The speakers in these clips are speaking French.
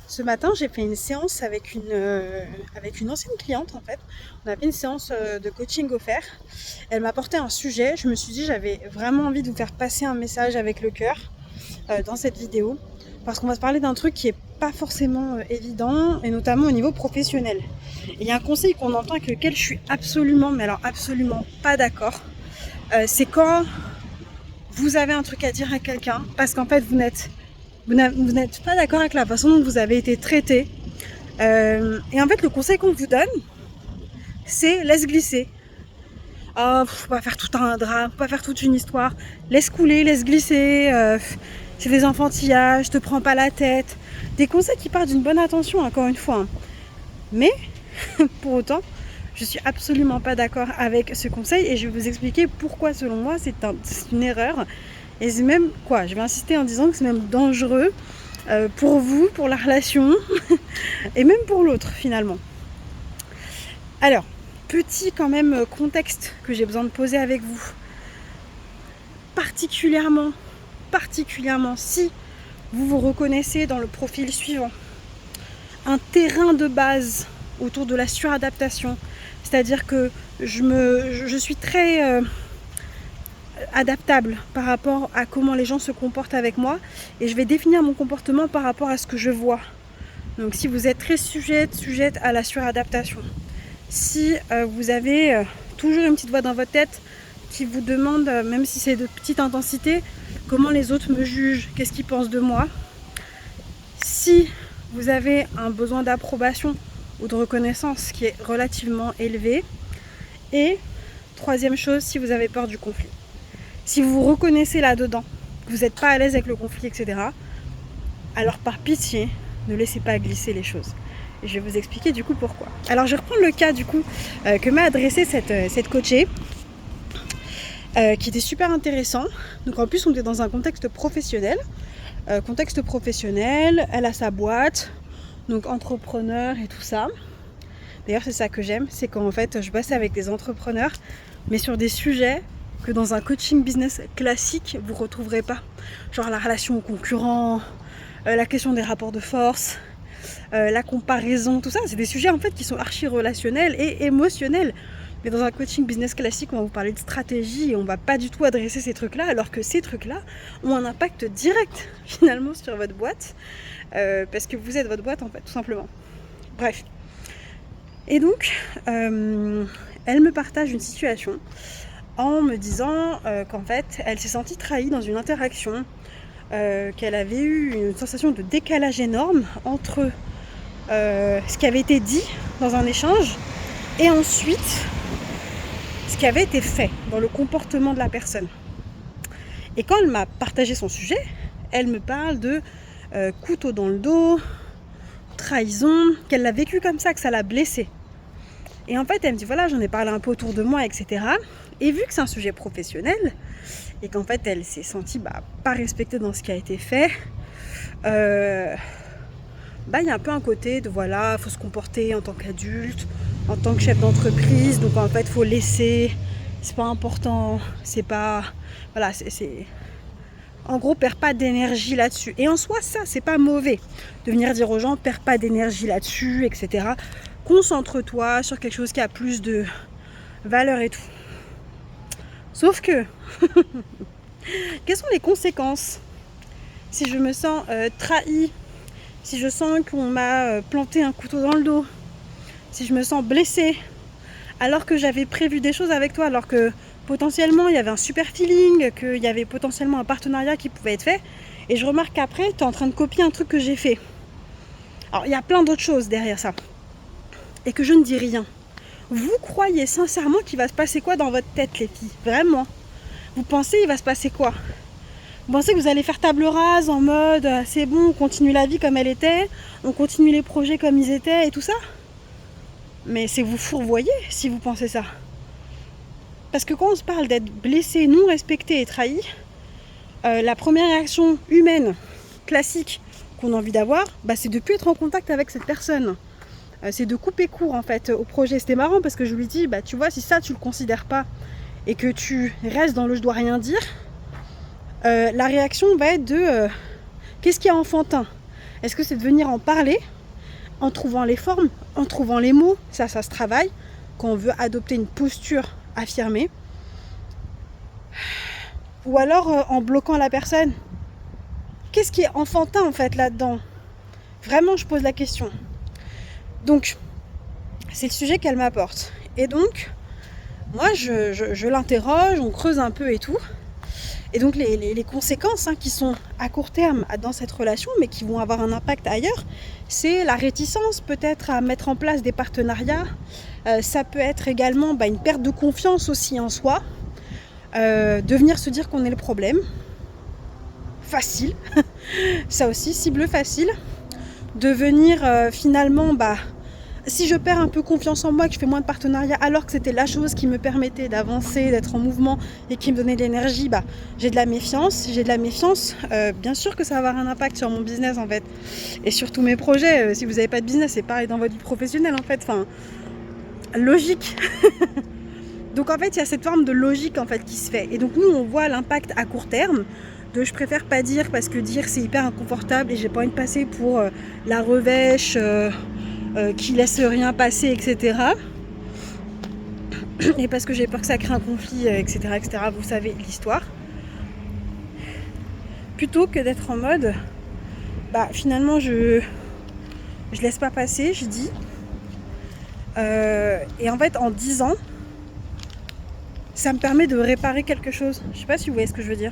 Ce matin, j'ai fait une séance avec une ancienne cliente en fait. On a fait une séance de coaching offert. Elle m'a apporté un sujet. Je me suis dit j'avais vraiment envie de vous faire passer un message avec le cœur dans cette vidéo. Parce qu'on va se parler d'un truc qui est pas forcément évident, et notamment au niveau professionnel. Et il y a un conseil qu'on entend avec lequel je suis absolument, mais alors absolument pas d'accord. C'est quand vous avez un truc à dire à quelqu'un, parce qu'en fait vous n'êtes pas d'accord avec la façon dont vous avez été traité. Et en fait, le conseil qu'on vous donne, c'est laisse glisser. Faut pas faire tout un drame, faut pas faire toute une histoire. Laisse couler, laisse glisser. C'est des enfantillages, te prends pas la tête. Des conseils qui partent d'une bonne intention, encore une fois. Mais, pour autant, je suis absolument pas d'accord avec ce conseil et je vais vous expliquer pourquoi, selon moi, c'est une erreur. Et c'est même, je vais insister en disant que c'est même dangereux pour vous, pour la relation et même pour l'autre finalement. Alors, petit quand même contexte que j'ai besoin de poser avec vous. Particulièrement si vous vous reconnaissez dans le profil suivant. Un terrain de base autour de la suradaptation. C'est-à-dire que je suis très adaptable par rapport à comment les gens se comportent avec moi et je vais définir mon comportement par rapport à ce que je vois. Donc si vous êtes très sujette à la suradaptation, si vous avez toujours une petite voix dans votre tête qui vous demande, même si c'est de petite intensité, comment les autres me jugent, qu'est-ce qu'ils pensent de moi, si vous avez un besoin d'approbation ou de reconnaissance qui est relativement élevé, et troisième chose, si vous avez peur du conflit. Si vous vous reconnaissez là-dedans, que vous n'êtes pas à l'aise avec le conflit, etc., alors par pitié, ne laissez pas glisser les choses. Et je vais vous expliquer du coup pourquoi. Alors je vais reprendre le cas du coup que m'a adressé cette coachée, qui était super intéressant. Donc en plus on était dans un contexte professionnel. Elle a sa boîte, donc entrepreneur et tout ça. D'ailleurs c'est ça que j'aime, c'est qu'en fait je bosse avec des entrepreneurs, mais sur des sujets que dans un coaching business classique vous ne retrouverez pas. Genre la relation aux concurrents, la question des rapports de force, la comparaison, tout ça, c'est des sujets en fait qui sont archi relationnels et émotionnels. Mais dans un coaching business classique, on va vous parler de stratégie et on va pas du tout adresser ces trucs-là, alors que ces trucs-là ont un impact direct finalement sur votre boîte, parce que vous êtes votre boîte en fait, tout simplement. Bref. Et donc, elle me partage une situation en me disant qu'en fait, elle s'est sentie trahie dans une interaction, qu'elle avait eu une sensation de décalage énorme entre ce qui avait été dit dans un échange et ensuite ce qui avait été fait dans le comportement de la personne. Et quand elle m'a partagé son sujet, elle me parle de couteau dans le dos, trahison, qu'elle l'a vécu comme ça, que ça l'a blessée. Et en fait, elle me dit, voilà, j'en ai parlé un peu autour de moi, etc. Et vu que c'est un sujet professionnel, et qu'en fait, elle s'est sentie pas respectée dans ce qui a été fait, il y a un peu un côté de, voilà, faut se comporter en tant qu'adulte, en tant que chef d'entreprise, donc en fait, faut laisser, c'est pas important, c'est pas... Voilà, c'est... En gros, perds pas d'énergie là-dessus. Et en soi, ça, c'est pas mauvais. De venir dire aux gens, perds pas d'énergie là-dessus, etc. Concentre-toi sur quelque chose qui a plus de valeur et tout. Sauf que, quelles sont les conséquences si je me sens trahie, si je sens qu'on m'a planté un couteau dans le dos, si je me sens blessée, alors que j'avais prévu des choses avec toi, alors que potentiellement il y avait un super feeling, qu'il y avait potentiellement un partenariat qui pouvait être fait, et je remarque qu'après tu es en train de copier un truc que j'ai fait. Alors il y a plein d'autres choses derrière ça, et que je ne dis rien. Vous croyez sincèrement qu'il va se passer quoi dans votre tête, les filles? Vraiment? Vous pensez il va se passer quoi? Vous pensez que vous allez faire table rase en mode c'est bon, on continue la vie comme elle était, on continue les projets comme ils étaient et tout ça? Mais c'est vous fourvoyer si vous pensez ça. Parce que quand on se parle d'être blessé, non respecté et trahi, la première réaction humaine classique qu'on a envie d'avoir, c'est de ne plus être en contact avec cette personne. C'est de couper court en fait au projet. C'était marrant parce que je lui dis, tu vois, si ça tu le considères pas et que tu restes dans le je dois rien dire, la réaction va être de qu'est-ce qui est enfantin? Est-ce que c'est de venir en parler en trouvant les formes, en trouvant les mots? Ça se travaille quand on veut adopter une posture affirmée. Ou alors en bloquant la personne. Qu'est-ce qui est enfantin en fait là-dedans? Vraiment, je pose la question. Donc, c'est le sujet qu'elle m'apporte. Et donc, moi, je l'interroge, on creuse un peu et tout. Et donc, les conséquences qui sont à court terme dans cette relation, mais qui vont avoir un impact ailleurs, c'est la réticence peut-être à mettre en place des partenariats. Ça peut être également une perte de confiance aussi en soi. De venir se dire qu'on est le problème. Facile. Ça aussi, cible facile. De venir finalement... si je perds un peu confiance en moi, que je fais moins de partenariats, alors que c'était la chose qui me permettait d'avancer, d'être en mouvement et qui me donnait de l'énergie, j'ai de la méfiance. Bien sûr que ça va avoir un impact sur mon business en fait. Et sur tous mes projets. Si vous n'avez pas de business, c'est pareil dans votre vie professionnelle en fait. Enfin, logique. Donc en fait, il y a cette forme de logique en fait qui se fait. Et donc nous, on voit l'impact à court terme. Je préfère pas dire parce que dire c'est hyper inconfortable et j'ai pas envie de passer pour la revêche qui laisse rien passer, etc. Et parce que j'ai peur que ça crée un conflit, etc., etc. Vous savez l'histoire. Plutôt que d'être en mode, finalement je laisse pas passer, je dis. Et en fait, en disant, ça me permet de réparer quelque chose. Je sais pas si vous voyez ce que je veux dire.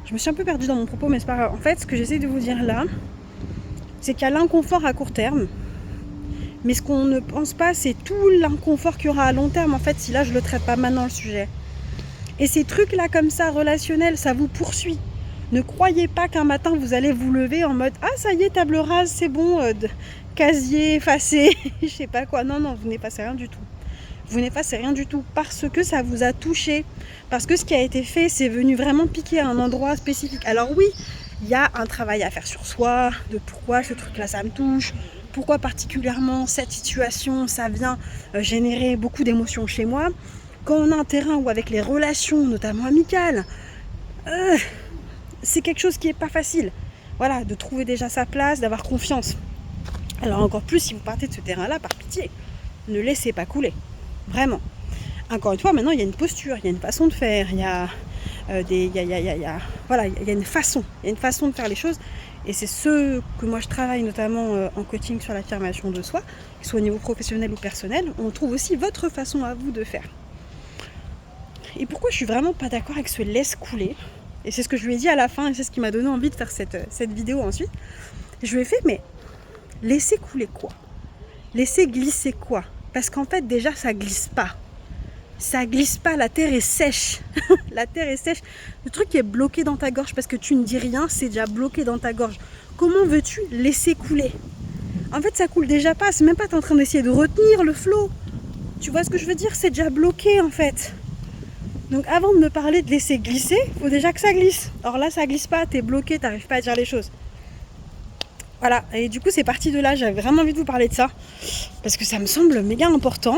Je me suis un peu perdue dans mon propos, mais c'est pas grave. En fait, ce que j'essaie de vous dire là, c'est qu'il y a l'inconfort à court terme. Mais ce qu'on ne pense pas, c'est tout l'inconfort qu'il y aura à long terme, en fait, si là, je le traite pas maintenant, le sujet. Et ces trucs-là, comme ça, relationnels, ça vous poursuit. Ne croyez pas qu'un matin, vous allez vous lever en mode « Ah, ça y est, table rase, c'est bon, casier effacé, je sais pas quoi. » Non, vous n'effacez rien du tout. Vous n'effacez rien du tout parce que ça vous a touché. Parce que ce qui a été fait, c'est venu vraiment piquer à un endroit spécifique. Alors oui, il y a un travail à faire sur soi, de pourquoi ce truc-là, ça me touche, pourquoi particulièrement cette situation, ça vient générer beaucoup d'émotions chez moi. Quand on a un terrain où avec les relations, notamment amicales, c'est quelque chose qui n'est pas facile. Voilà, de trouver déjà sa place, d'avoir confiance. Alors encore plus, si vous partez de ce terrain-là, par pitié, ne laissez pas couler. Vraiment. Encore une fois, maintenant, il y a une posture, il y a une façon de faire, il y a une façon de faire les choses. Et c'est ce que moi je travaille notamment en coaching sur l'affirmation de soi, que ce soit au niveau professionnel ou personnel. On trouve aussi votre façon à vous de faire. Et pourquoi je suis vraiment pas d'accord avec ce laisse couler, et c'est ce que je lui ai dit à la fin, et c'est ce qui m'a donné envie de faire cette vidéo ensuite. Je lui ai fait, mais laissez couler quoi? Laissez glisser quoi? Parce qu'en fait, déjà, ça glisse pas. Ça glisse pas, la terre est sèche. La terre est sèche. Le truc qui est bloqué dans ta gorge parce que tu ne dis rien, c'est déjà bloqué dans ta gorge. Comment veux-tu laisser couler? En fait, ça coule déjà pas. C'est même pas t'es en train d'essayer de retenir le flot. Tu vois ce que je veux dire? C'est déjà bloqué en fait. Donc avant de me parler de laisser glisser, il faut déjà que ça glisse. Or là, ça glisse pas, t'es bloqué, t'arrives pas à dire les choses. Voilà, et du coup c'est parti de là, j'avais vraiment envie de vous parler de ça, parce que ça me semble méga important.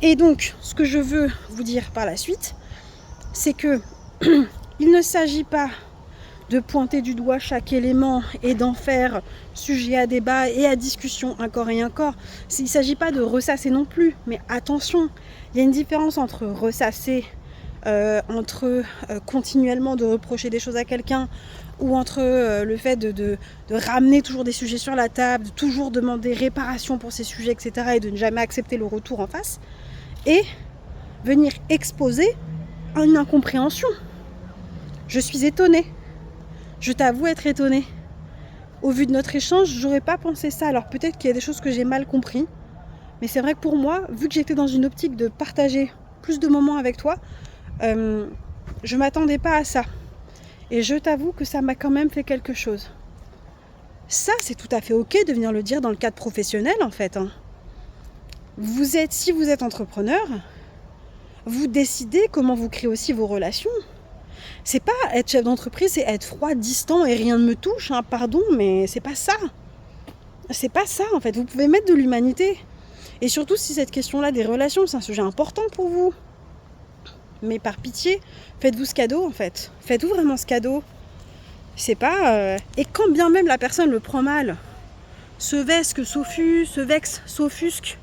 Et donc, ce que je veux vous dire par la suite, c'est que il ne s'agit pas de pointer du doigt chaque élément et d'en faire sujet à débat et à discussion encore et encore. Il ne s'agit pas de ressasser non plus, mais attention, il y a une différence entre ressasser, continuellement de reprocher des choses à quelqu'un, ou entre le fait de ramener toujours des sujets sur la table, de toujours demander réparation pour ces sujets, etc., et de ne jamais accepter le retour en face, et venir exposer une incompréhension. Je suis étonnée. Je t'avoue être étonnée. Au vu de notre échange, j'aurais pas pensé ça. Alors peut-être qu'il y a des choses que j'ai mal compris, mais c'est vrai que pour moi, vu que j'étais dans une optique de partager plus de moments avec toi, je m'attendais pas à ça. Et je t'avoue que ça m'a quand même fait quelque chose. Ça, c'est tout à fait ok de venir le dire dans le cadre professionnel, en fait. Si vous êtes entrepreneur, vous décidez comment vous créez aussi vos relations. C'est pas être chef d'entreprise, c'est être froid, distant et rien ne me touche, pardon, mais c'est pas ça. C'est pas ça, en fait. Vous pouvez mettre de l'humanité. Et surtout si cette question-là des relations, c'est un sujet important pour vous. Mais par pitié, faites-vous ce cadeau en fait. Faites-vous vraiment ce cadeau. C'est pas... Et quand bien même la personne le prend mal, se vexe, s'offusque,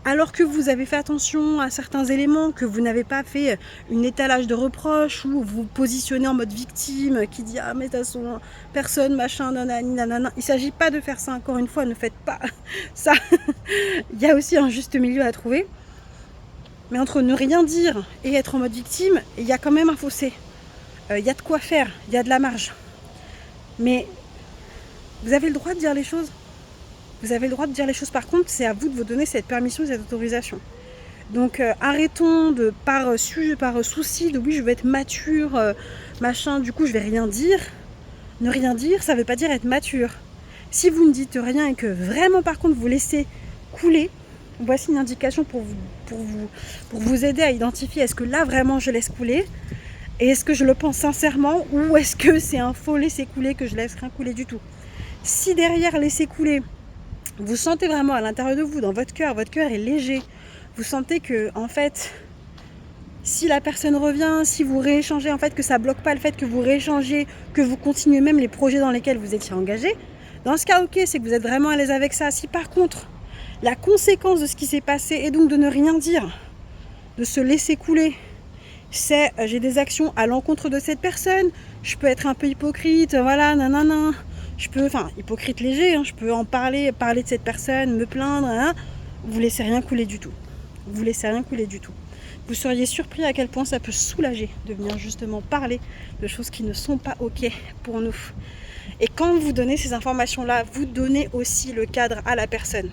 alors que vous avez fait attention à certains éléments, que vous n'avez pas fait un étalage de reproches ou vous positionnez en mode victime qui dit ah mais de toute façon personne machin nanani nanana. Il ne s'agit pas de faire ça, encore une fois, ne faites pas ça. Il y a aussi un juste milieu à trouver. Mais entre ne rien dire et être en mode victime, il y a quand même un fossé. Il y a de quoi faire, il y a de la marge. Mais vous avez le droit de dire les choses. Vous avez le droit de dire les choses, par contre, c'est à vous de vous donner cette permission, cette autorisation. Donc arrêtons de, par souci de oui, je veux être mature, machin, du coup je vais rien dire. Ne rien dire, ça ne veut pas dire être mature. Si vous ne dites rien et que vraiment, par contre, vous laissez couler, voici une indication pour vous aider à identifier est-ce que là, vraiment, je laisse couler et est-ce que je le pense sincèrement ou est-ce que c'est un faux laisser couler que je laisse rien couler du tout. Si derrière laisser couler, vous sentez vraiment à l'intérieur de vous, dans votre cœur est léger. Vous sentez que, en fait, si la personne revient, si vous rééchangez, en fait, que ça bloque pas le fait que vous rééchangez, que vous continuez même les projets dans lesquels vous étiez engagé. Dans ce cas, ok, c'est que vous êtes vraiment à l'aise avec ça. Si par contre, la conséquence de ce qui s'est passé est donc de ne rien dire, de se laisser couler, c'est j'ai des actions à l'encontre de cette personne, je peux être un peu hypocrite, voilà, nanana. Je peux, hypocrite léger, je peux en parler de cette personne, me plaindre, vous laissez rien couler du tout. Vous laissez rien couler du tout. Vous seriez surpris à quel point ça peut soulager de venir justement parler de choses qui ne sont pas ok pour nous. Et quand vous donnez ces informations-là, vous donnez aussi le cadre à la personne.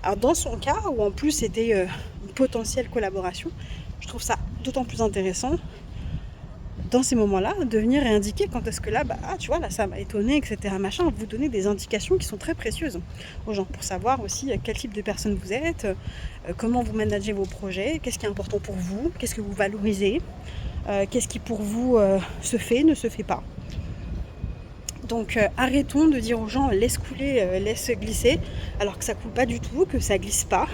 Alors dans son cas, où en plus c'était une potentielle collaboration, je trouve ça d'autant plus intéressant dans ces moments-là, de venir et indiquer quand est-ce que là, tu vois, là ça m'a étonné, etc. Machin, vous donner des indications qui sont très précieuses aux gens pour savoir aussi quel type de personne vous êtes, comment vous managez vos projets, qu'est-ce qui est important pour vous, qu'est-ce que vous valorisez, qu'est-ce qui pour vous se fait, ne se fait pas. Donc arrêtons de dire aux gens laisse couler, laisse glisser, alors que ça coule pas du tout, que ça glisse pas.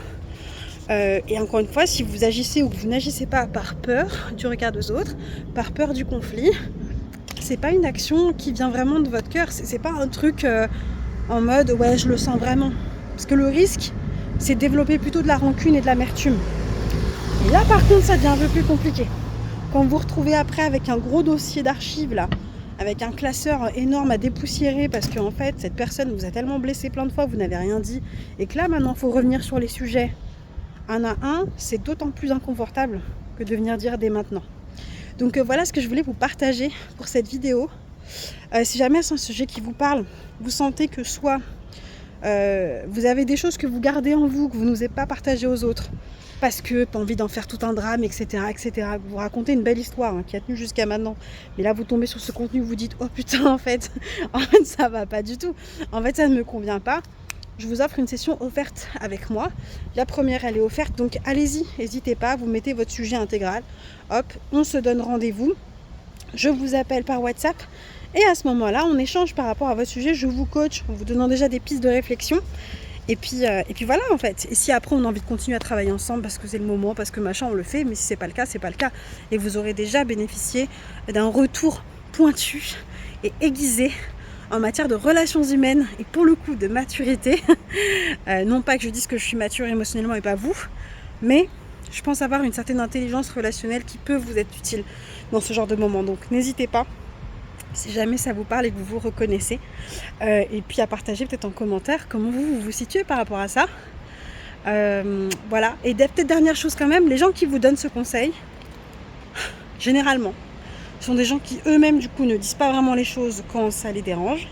Et encore une fois, si vous agissez ou que vous n'agissez pas par peur du regard des autres, par peur du conflit, c'est pas une action qui vient vraiment de votre cœur, c'est pas un truc en mode ouais je le sens vraiment. Parce que le risque, c'est de développer plutôt de la rancune et de l'amertume. Et là par contre ça devient un peu plus compliqué. Quand vous vous retrouvez après avec un gros dossier d'archives là, avec un classeur énorme à dépoussiérer parce qu'en fait cette personne vous a tellement blessé plein de fois, vous n'avez rien dit, et que là maintenant il faut revenir sur les sujets un à un, c'est d'autant plus inconfortable que de venir dire dès maintenant. Donc voilà ce que je voulais vous partager pour cette vidéo. Si jamais c'est un sujet qui vous parle, vous sentez que soit vous avez des choses que vous gardez en vous, que vous n'osez pas partager aux autres, parce que pas envie d'en faire tout un drame, etc., etc., que vous racontez une belle histoire qui a tenu jusqu'à maintenant, mais là vous tombez sur ce contenu, vous dites oh putain en fait ça va pas du tout, en fait ça ne me convient pas. Je vous offre une session offerte avec moi. La première, elle est offerte, donc allez-y, n'hésitez pas, vous mettez votre sujet intégral. Hop, on se donne rendez-vous. Je vous appelle par WhatsApp. Et à ce moment-là, on échange par rapport à votre sujet. Je vous coach en vous donnant déjà des pistes de réflexion. Et puis voilà, en fait. Et si après, on a envie de continuer à travailler ensemble parce que c'est le moment, parce que machin, on le fait. Mais si c'est pas le cas, c'est pas le cas. Et vous aurez déjà bénéficié d'un retour pointu et aiguisé en matière de relations humaines et pour le coup de maturité. Non pas que je dise que je suis mature émotionnellement et pas vous, mais je pense avoir une certaine intelligence relationnelle qui peut vous être utile dans ce genre de moment. Donc n'hésitez pas, si jamais ça vous parle et que vous vous reconnaissez, et puis à partager peut-être en commentaire comment vous situez par rapport à ça. Voilà, et peut-être dernière chose quand même, les gens qui vous donnent ce conseil, généralement, sont des gens qui eux-mêmes du coup ne disent pas vraiment les choses quand ça les dérange,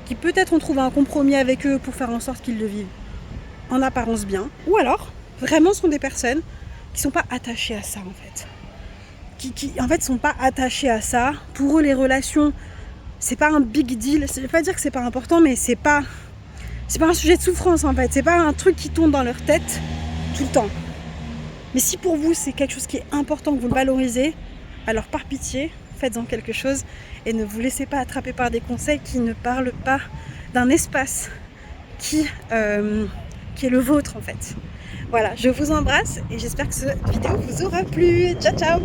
qui peut-être ont trouvé un compromis avec eux pour faire en sorte qu'ils le vivent en apparence bien, ou alors vraiment sont des personnes qui sont pas attachées à ça en fait, qui en fait sont pas attachées à ça. Pour eux les relations c'est pas un big deal, je vais pas dire que c'est pas important, mais c'est pas un sujet de souffrance en fait, c'est pas un truc qui tourne dans leur tête tout le temps. Mais si pour vous c'est quelque chose qui est important, que vous le valorisez, alors par pitié, faites-en quelque chose et ne vous laissez pas attraper par des conseils qui ne parlent pas d'un espace qui est le vôtre en fait. Voilà, je vous embrasse et j'espère que cette vidéo vous aura plu. Ciao ciao!